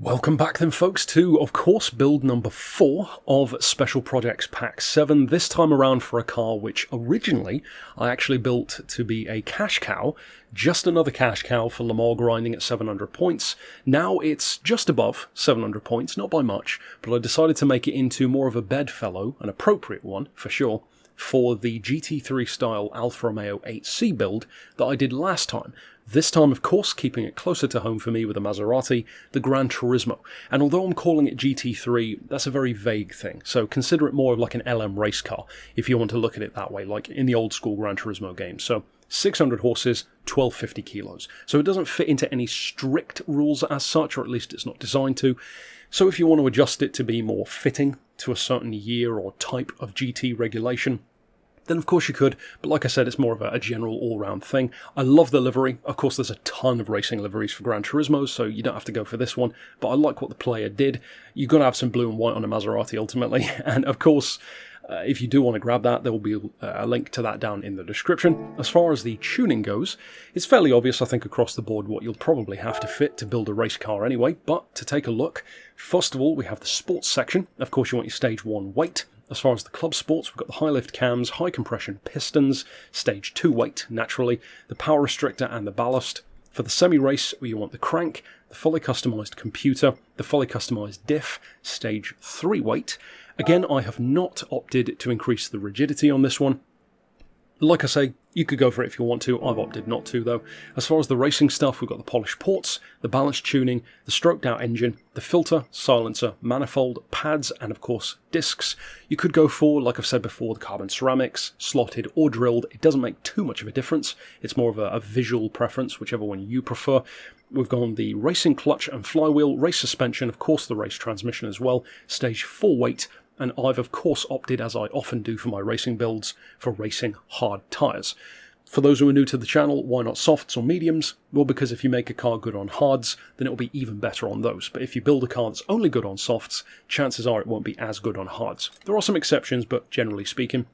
Welcome back then folks to, of course, build number 4 of Special Projects Pack 7, this time around for a car which originally I actually built to be a cash cow, just another cash cow for Le Mans grinding at 700 points. Now it's just above 700 points, not by much, but I decided to make it into more of a bedfellow, an appropriate one for sure, for the GT3 style Alfa Romeo 8C build that I did last time. This time, of course, keeping it closer to home for me with a Maserati, the Gran Turismo. And although I'm calling it GT3, that's a very vague thing, so consider it more of like an LM race car, if you want to look at it that way, like in the old school Gran Turismo games. So 600 horses, 1250 kilos. So it doesn't fit into any strict rules as such, or at least it's not designed to. So if you want to adjust it to be more fitting to a certain year or type of GT regulation, then of course you could, but like I said, it's more of a general all-round thing. I love the livery. Of course, there's a ton of racing liveries for Gran Turismo, so you don't have to go for this one, but I like what the player did. You've got to have some blue and white on a Maserati, ultimately, and of course, if you do want to grab that, there will be a link to that down in the description. As far as the tuning goes, it's fairly obvious, I think, across the board what you'll probably have to fit to build a race car anyway, but to take a look, first of all, we have the sports section. Of course, you want your stage 1 weight. As far as the club sports, we've got the high lift cams, high compression pistons, stage 2 weight, naturally, the power restrictor and the ballast. For the semi-race, you want the crank, the fully customised computer, the fully customised diff, stage 3 weight. Again, I have not opted to increase the rigidity on this one. Like I say, you could go for it if you want to. I've opted not to, though. As far as the racing stuff, we've got the polished ports, the balanced tuning, the stroked out engine, the filter, silencer, manifold, pads, and of course, discs. You could go for, like I've said before, the carbon ceramics, slotted or drilled. It doesn't make too much of a difference. It's more of a visual preference, whichever one you prefer. We've gone the racing clutch and flywheel, race suspension, of course the race transmission as well, stage 4 weight, and I've of course opted, as I often do for my racing builds, for racing hard tyres. For those who are new to the channel, why not softs or mediums? Well, because if you make a car good on hards, then it'll be even better on those. But if you build a car that's only good on softs, chances are it won't be as good on hards. There are some exceptions, but generally speaking,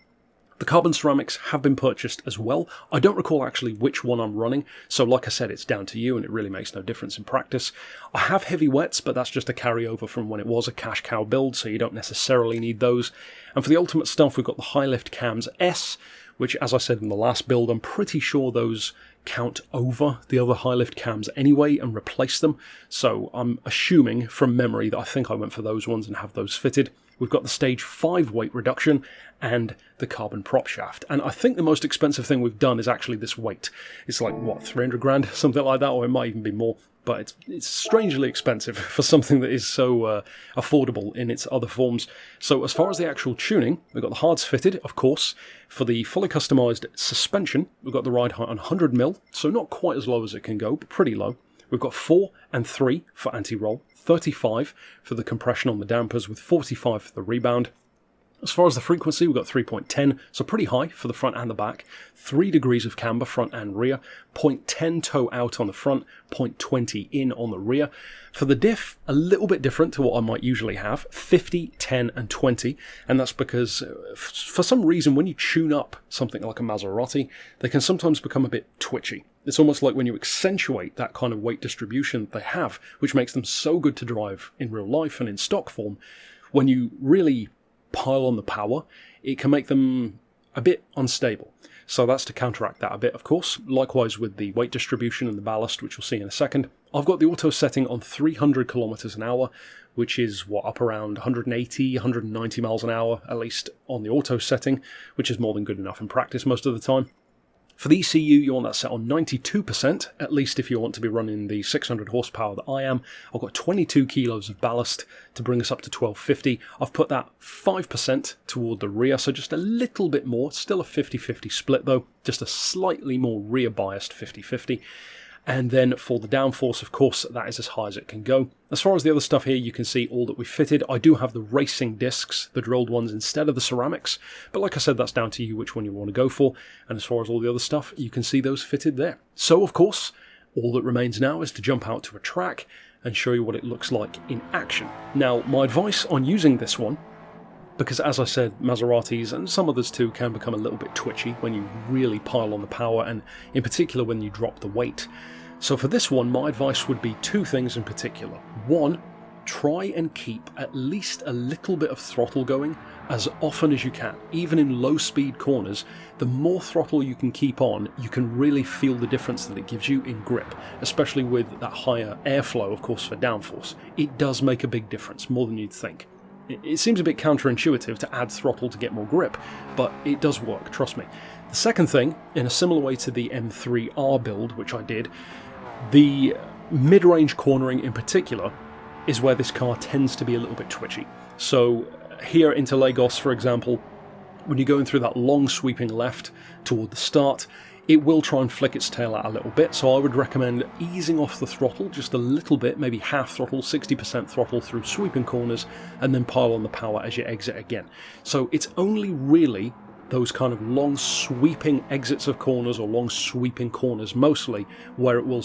the carbon ceramics have been purchased as well. I don't recall actually which one I'm running, so like I said, it's down to you and it really makes no difference in practice. I have heavy wets, but that's just a carryover from when it was a cash cow build, so you don't necessarily need those. And for the ultimate stuff, we've got the high lift cams S, which, as I said in the last build, I'm pretty sure those count over the other high lift cams anyway and replace them. So I'm assuming from memory that I think I went for those ones and have those fitted. We've got the stage 5 weight reduction and the carbon prop shaft. And I think the most expensive thing we've done is actually this weight. It's like, what, 300 grand? Something like that, or it might even be more. But it's strangely expensive for something that is so affordable in its other forms. So as far as the actual tuning, we've got the hards fitted, of course. For the fully customised suspension, we've got the ride height on 100mm, so not quite as low as it can go, but pretty low. We've got 4 and 3 for anti-roll, 35 for the compression on the dampers, with 45 for the rebound. As far as the frequency, we've got 3.10, so pretty high for the front and the back. 3 degrees of camber, front and rear. 0.10 toe out on the front, 0.20 in on the rear. For the diff, a little bit different to what I might usually have. 50, 10 and 20, and that's because for some reason when you tune up something like a Maserati, they can sometimes become a bit twitchy. It's almost like when you accentuate that kind of weight distribution they have, which makes them so good to drive in real life and in stock form, when you really pile on the power, it can make them a bit unstable. So that's to counteract that a bit, of course. Likewise with the weight distribution and the ballast, which we'll see in a second. I've got the auto setting on 300 kilometers an hour, which is, what, up around 180, 190 miles an hour, at least on the auto setting, which is more than good enough in practice most of the time. For the ECU, you want that set on 92%, at least if you want to be running the 600 horsepower that I am. I've got 22 kilos of ballast to bring us up to 1250. I've put that 5% toward the rear, so just a little bit more. Still a 50-50 split though, just a slightly more rear-biased 50-50. And then for the downforce, of course, that is as high as it can go. As far as the other stuff here, you can see all that we fitted. I do have the racing discs, the drilled ones instead of the ceramics. But like I said, that's down to you which one you want to go for. And as far as all the other stuff, you can see those fitted there. So, of course, all that remains now is to jump out to a track and show you what it looks like in action. Now, my advice on using this one, because as I said, Maseratis and some others too can become a little bit twitchy when you really pile on the power, and in particular when you drop the weight. So for this one, my advice would be 2 things in particular. 1, try and keep at least a little bit of throttle going as often as you can. Even in low speed corners, the more throttle you can keep on, you can really feel the difference that it gives you in grip, especially with that higher airflow, of course, for downforce. It does make a big difference, more than you'd think. It seems a bit counterintuitive to add throttle to get more grip, but it does work, trust me. The second thing, in a similar way to the M3R build, which I did, the mid-range cornering in particular is where this car tends to be a little bit twitchy. So here into Lagos, for example, when you're going through that long sweeping left toward the start, it will try and flick its tail out a little bit, so I would recommend easing off the throttle just a little bit, maybe half throttle, 60% throttle through sweeping corners, and then pile on the power as you exit again. So it's only really those kind of long sweeping exits of corners, or long sweeping corners mostly, where it will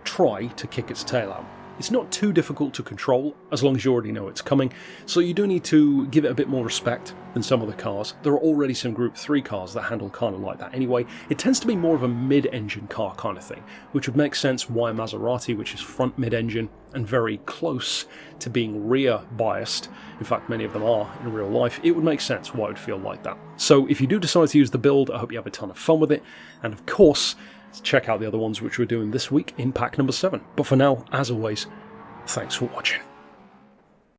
try to kick its tail out. It's not too difficult to control as long as you already know it's coming, so you do need to give it a bit more respect than some of the cars. There are already some Group 3 cars that handle kind of like that anyway. It tends to be more of a mid-engine car kind of thing, which would make sense why Maserati, which is front mid-engine and very close to being rear biased, in fact many of them are in real life, it would make sense why it would feel like that. So if you do decide to use the build, I hope you have a ton of fun with it, and of course, check out the other ones which we're doing this week in pack number 7. But for now, as always, thanks for watching.